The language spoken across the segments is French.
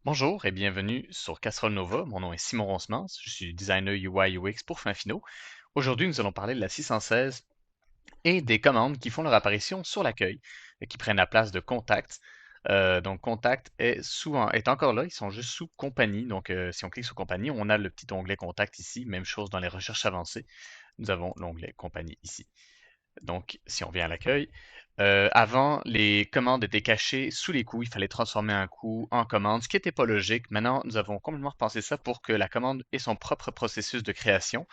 Bonjour et bienvenue sur Casserole Nova. Mon nom est Simon Ronsemans, je suis designer UI UX pour Finfino. Aujourd'hui, nous allons parler de la 616 et des commandes qui font leur apparition sur l'accueil, et qui prennent la place de Contact. Donc Contact est encore là, ils sont juste sous Compagnie. Donc si on clique sur Compagnie, on a le petit onglet Contact ici. Même chose dans les recherches avancées, nous avons l'onglet Compagnie ici. Donc, si on vient à l'accueil, avant, les commandes étaient cachées sous les coups. Il fallait transformer un coup en commande, ce qui n'était pas logique. Maintenant, nous avons complètement repensé ça pour que la commande ait son propre processus de création.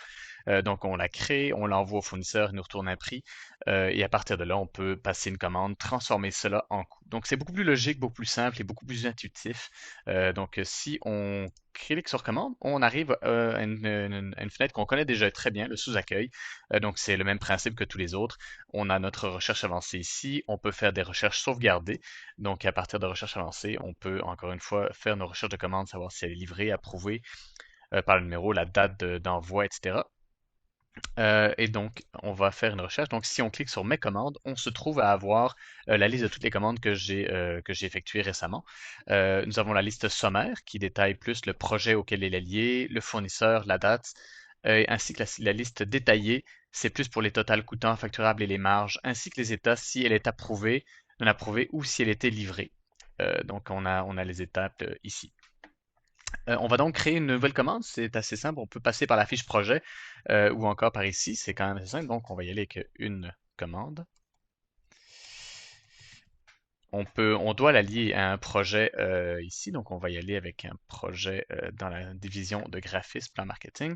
Donc, on la crée, on l'envoie au fournisseur, il nous retourne un prix, et à partir de là, on peut passer une commande, transformer cela en coût. Donc, c'est beaucoup plus logique, beaucoup plus simple et beaucoup plus intuitif. Donc, si on clique sur commande, on arrive à une fenêtre qu'on connaît déjà très bien, le sous-accueil. Donc, c'est le même principe que tous les autres. On a notre recherche avancée ici. On peut faire des recherches sauvegardées. Donc, à partir de recherches avancées, on peut encore une fois faire nos recherches de commande, savoir si elle est livrée, approuvée par le numéro, la date d'envoi, etc. Et donc, on va faire une recherche. Donc, si on clique sur Mes commandes, on se trouve à avoir la liste de toutes les commandes que j'ai effectuées récemment. Nous avons la liste sommaire qui détaille plus le projet auquel elle est liée, le fournisseur, la date, ainsi que la liste détaillée. C'est plus pour les totals coûtants, facturables et les marges, ainsi que les états si elle est approuvée, non approuvée ou si elle était livrée. Donc, on a les étapes ici. On va donc créer une nouvelle commande. C'est assez simple. On peut passer par la fiche projet ou encore par ici. C'est quand même assez simple. Donc, on va y aller avec une commande. On doit la lier à un projet ici. Donc, on va y aller avec un projet dans la division de graphisme, plan marketing.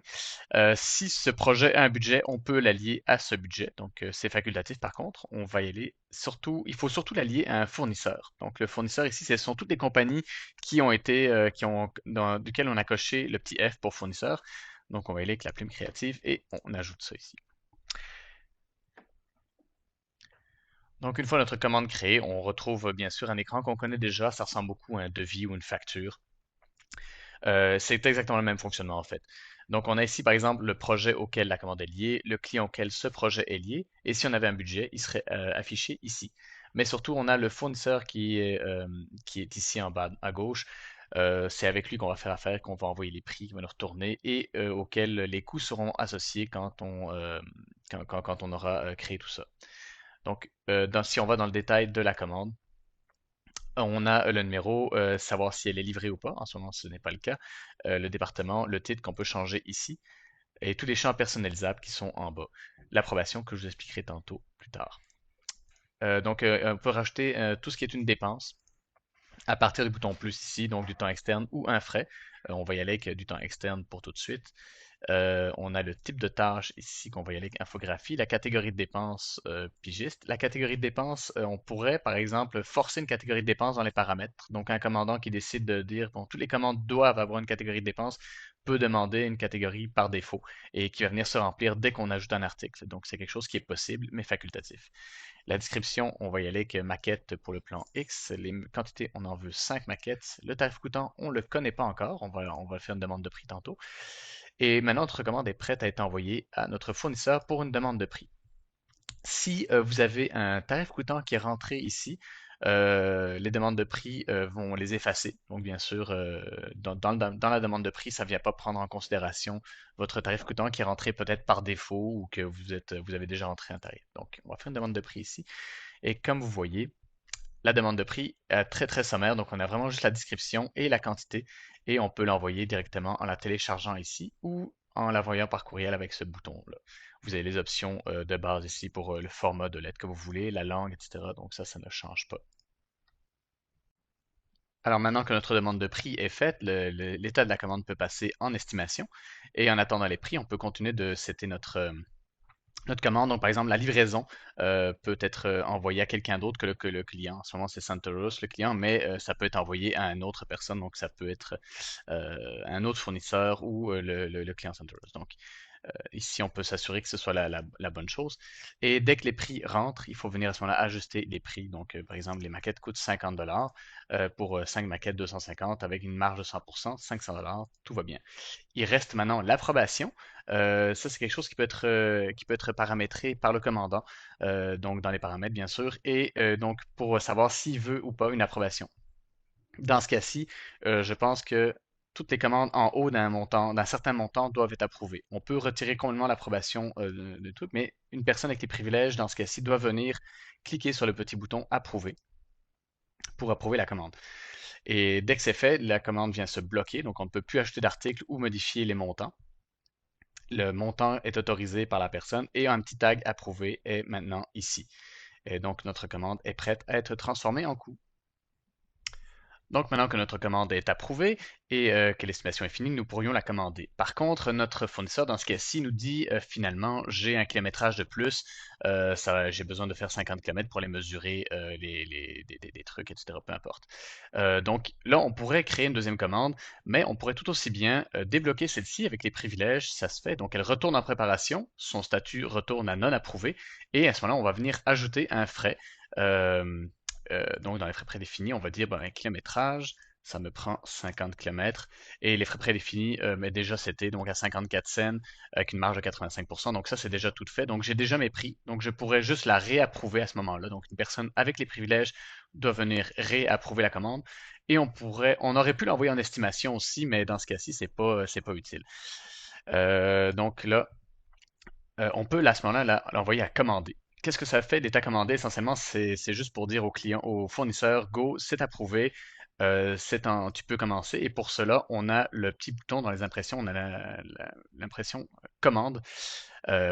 Si ce projet a un budget, on peut la lier à ce budget. Donc, c'est facultatif par contre. On va y aller surtout, il faut surtout la lier à un fournisseur. Donc, le fournisseur ici, ce sont toutes les compagnies qui ont été, duquel on a coché le petit F pour fournisseur. Donc, on va y aller avec la plume créative et on ajoute ça ici. Donc, une fois notre commande créée, on retrouve bien sûr un écran qu'on connaît déjà. Ça ressemble beaucoup à un devis ou une facture. C'est exactement le même fonctionnement en fait. Donc, on a ici par exemple le projet auquel la commande est liée, le client auquel ce projet est lié, et si on avait un budget, il serait affiché ici. Mais surtout, on a le fournisseur qui est ici en bas à gauche. C'est avec lui qu'on va faire affaire, qu'on va envoyer les prix, qui va nous retourner et auxquels les coûts seront associés quand on aura créé tout ça. Donc, si on va dans le détail de la commande, on a le numéro, savoir si elle est livrée ou pas. En ce moment, ce n'est pas le cas. Le département, le titre qu'on peut changer ici et tous les champs personnalisables qui sont en bas. L'approbation que je vous expliquerai tantôt plus tard. Donc, on peut rajouter tout ce qui est une dépense à partir du bouton plus ici, donc du temps externe ou un frais. On va y aller avec du temps externe pour tout de suite. On a le type de tâche ici qu'on va y aller avec infographie, la catégorie de dépenses pigiste. La catégorie de dépenses, on pourrait par exemple forcer une catégorie de dépenses dans les paramètres. Donc un commandant qui décide de dire, bon, toutes les commandes doivent avoir une catégorie de dépenses, peut demander une catégorie par défaut et qui va venir se remplir dès qu'on ajoute un article. Donc c'est quelque chose qui est possible mais facultatif. La description, on va y aller avec maquette pour le plan X. Les quantités, on en veut 5 maquettes. Le tarif coûtant, on ne le connaît pas encore. On va faire une demande de prix tantôt. Et maintenant, notre commande est prête à être envoyée à notre fournisseur pour une demande de prix. Si vous avez un tarif coûtant qui est rentré ici, les demandes de prix vont les effacer. Donc, bien sûr, dans la demande de prix, ça ne vient pas prendre en considération votre tarif coûtant qui est rentré peut-être par défaut ou que vous avez déjà rentré un tarif. Donc, on va faire une demande de prix ici. Et comme vous voyez, la demande de prix est très très sommaire. Donc, on a vraiment juste la description et la quantité. Et on peut l'envoyer directement en la téléchargeant ici ou en l'envoyant par courriel avec ce bouton-là. Vous avez les options de base ici pour le format de lettre que vous voulez, la langue, etc. Donc ça ne change pas. Alors maintenant que notre demande de prix est faite, l'état de la commande peut passer en estimation. Et en attendant les prix, on peut continuer de setter notre commande. Donc par exemple, la livraison peut être envoyée à quelqu'un d'autre que le client. En ce moment, c'est Santoros, le client, mais ça peut être envoyé à une autre personne. Donc ça peut être un autre fournisseur ou le client Santoros. Donc ici, on peut s'assurer que ce soit la bonne chose. Et dès que les prix rentrent, il faut venir à ce moment-là ajuster les prix. Donc, par exemple, les maquettes coûtent 50 $ pour 5 maquettes 250 avec une marge de 100%, 500 $, tout va bien. Il reste maintenant l'approbation. Ça, c'est quelque chose qui peut être paramétré par le commandant, donc dans les paramètres, bien sûr, et donc pour savoir s'il veut ou pas une approbation. Dans ce cas-ci, je pense que toutes les commandes en haut d'un certain montant doivent être approuvées. On peut retirer complètement l'approbation de tout, mais une personne avec les privilèges, dans ce cas-ci, doit venir cliquer sur le petit bouton approuver pour approuver la commande. Et dès que c'est fait, la commande vient se bloquer, donc on ne peut plus ajouter d'articles ou modifier les montants. Le montant est autorisé par la personne et un petit tag approuvé est maintenant ici. Et donc notre commande est prête à être transformée en coût. Donc maintenant que notre commande est approuvée et que l'estimation est finie, nous pourrions la commander. Par contre, notre fournisseur, dans ce cas-ci, nous dit finalement, j'ai un kilométrage de plus, j'ai besoin de faire 50 km pour les mesurer, des trucs, etc. Peu importe. Donc là, on pourrait créer une deuxième commande, mais on pourrait tout aussi bien débloquer celle-ci avec les privilèges. Ça se fait. Donc elle retourne en préparation, son statut retourne à non approuvé, et à ce moment-là, on va venir ajouter un frais. euh, donc, dans les frais prédéfinis, on va dire, ben, un kilométrage, ça me prend 50 km. Et les frais prédéfinis, mais déjà, c'était donc à 54 cents avec une marge de 85%. Donc, ça, c'est déjà tout fait. Donc, j'ai déjà mes prix. Donc, je pourrais juste la réapprouver à ce moment-là. Donc, une personne avec les privilèges doit venir réapprouver la commande. Et on aurait pu l'envoyer en estimation aussi, mais dans ce cas-ci, c'est pas utile. Donc là, on peut à ce moment-là l'envoyer à commander. Qu'est-ce que ça fait d'état commandé? Essentiellement, c'est juste pour dire au client, au fournisseur, go, c'est approuvé, tu peux commencer. Et pour cela, on a le petit bouton dans les impressions, on a l'impression commande,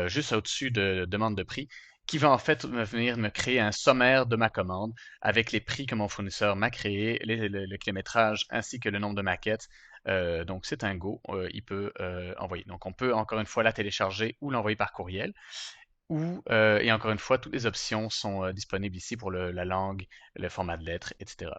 juste au-dessus de demande de prix, qui va en fait venir me créer un sommaire de ma commande avec les prix que mon fournisseur m'a créé, le kilométrage ainsi que le nombre de maquettes. Donc c'est un go, il peut envoyer. Donc on peut encore une fois la télécharger ou l'envoyer par courriel. Et encore une fois, toutes les options sont disponibles ici pour la langue, le format de lettres, etc.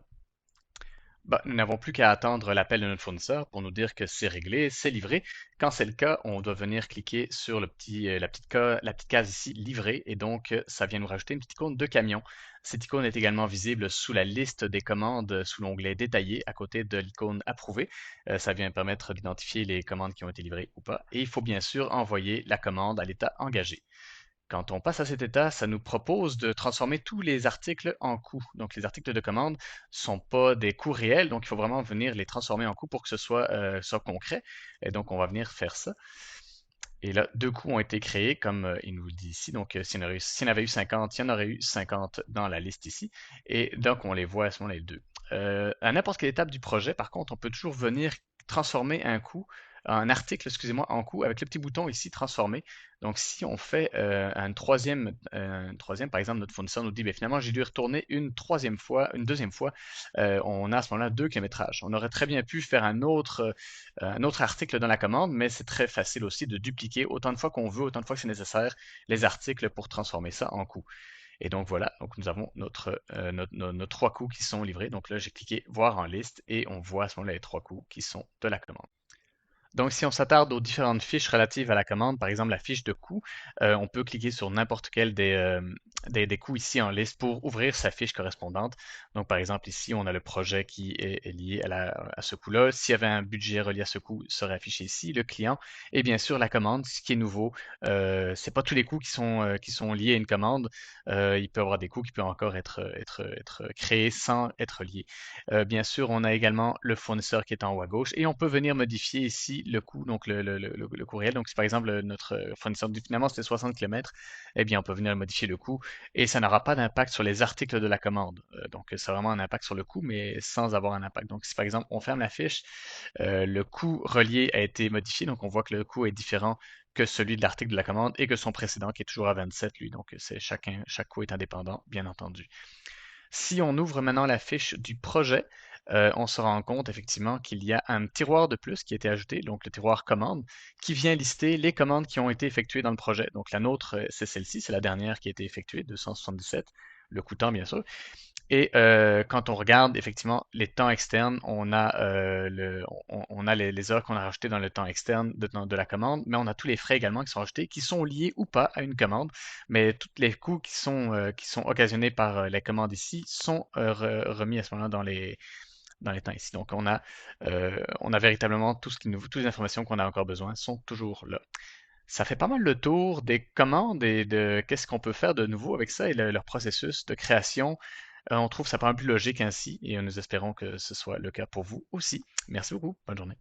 Bah, nous n'avons plus qu'à attendre l'appel de notre fournisseur pour nous dire que c'est réglé, c'est livré. Quand c'est le cas, on doit venir cliquer sur la petite case ici, livré, et donc ça vient nous rajouter une petite icône de camion. Cette icône est également visible sous la liste des commandes, sous l'onglet détaillé, à côté de l'icône approuvé. Ça vient permettre d'identifier les commandes qui ont été livrées ou pas. Et il faut bien sûr envoyer la commande à l'état engagé. Quand on passe à cet état, ça nous propose de transformer tous les articles en coûts. Donc, les articles de commande ne sont pas des coûts réels, donc il faut vraiment venir les transformer en coûts pour que soit concret. Et donc, on va venir faire ça. Et là, deux coûts ont été créés, comme il nous le dit ici. Donc, s'il y en avait eu 50, il y en aurait eu 50 dans la liste ici. Et donc, on les voit à ce moment-là, les deux. À n'importe quelle étape du projet, par contre, on peut toujours venir transformer un article, excusez-moi, en coût avec le petit bouton ici, transformer. Donc, si on fait par exemple, notre fournisseur nous dit, ben, finalement, j'ai dû retourner une deuxième fois, on a à ce moment-là deux kilométrages. On aurait très bien pu faire un autre article dans la commande, mais c'est très facile aussi de dupliquer autant de fois qu'on veut, autant de fois que c'est nécessaire, les articles pour transformer ça en coût. Et donc voilà, donc nous avons nos trois coûts qui sont livrés. Donc là, j'ai cliqué voir en liste et on voit à ce moment-là les trois coûts qui sont de la commande. Donc, si on s'attarde aux différentes fiches relatives à la commande, par exemple la fiche de coût, on peut cliquer sur n'importe quel des coûts ici en liste pour ouvrir sa fiche correspondante. Donc, par exemple, ici, on a le projet qui est lié à ce coût-là. S'il y avait un budget relié à ce coût, il serait affiché ici, le client, et bien sûr la commande, ce qui est nouveau. C'est pas tous les coûts qui sont liés à une commande. Il peut y avoir des coûts qui peuvent encore être créés sans être liés. Bien sûr, on a également le fournisseur qui est en haut à gauche et on peut venir modifier ici le coût, donc le courriel. Donc, si par exemple notre fournisseur dit finalement c'était 60 km, eh bien on peut venir modifier le coût et ça n'aura pas d'impact sur les articles de la commande. Donc, ça a vraiment un impact sur le coût, mais sans avoir un impact. Donc, si par exemple on ferme la fiche, le coût relié a été modifié, donc on voit que le coût est différent que celui de l'article de la commande et que son précédent qui est toujours à 27, lui. Donc, chaque coût est indépendant, bien entendu. Si on ouvre maintenant la fiche du projet, on se rend compte effectivement qu'il y a un tiroir de plus qui a été ajouté, donc le tiroir commande, qui vient lister les commandes qui ont été effectuées dans le projet. Donc la nôtre, c'est celle-ci, c'est la dernière qui a été effectuée, 277, le coûtant bien sûr. Et quand on regarde effectivement les temps externes, on a les heures qu'on a rajoutées dans le temps externe de la commande, mais on a tous les frais également qui sont rajoutés, qui sont liés ou pas à une commande, mais tous les coûts qui sont occasionnés par la commande ici sont remis à ce moment-là dans les temps ici. Donc on a véritablement toutes les informations qu'on a encore besoin sont toujours là. Ça fait pas mal le tour des commandes et de qu'est-ce qu'on peut faire de nouveau avec ça et leur processus de création. On trouve ça pas mal plus logique ainsi et nous espérons que ce soit le cas pour vous aussi. Merci beaucoup. Bonne journée.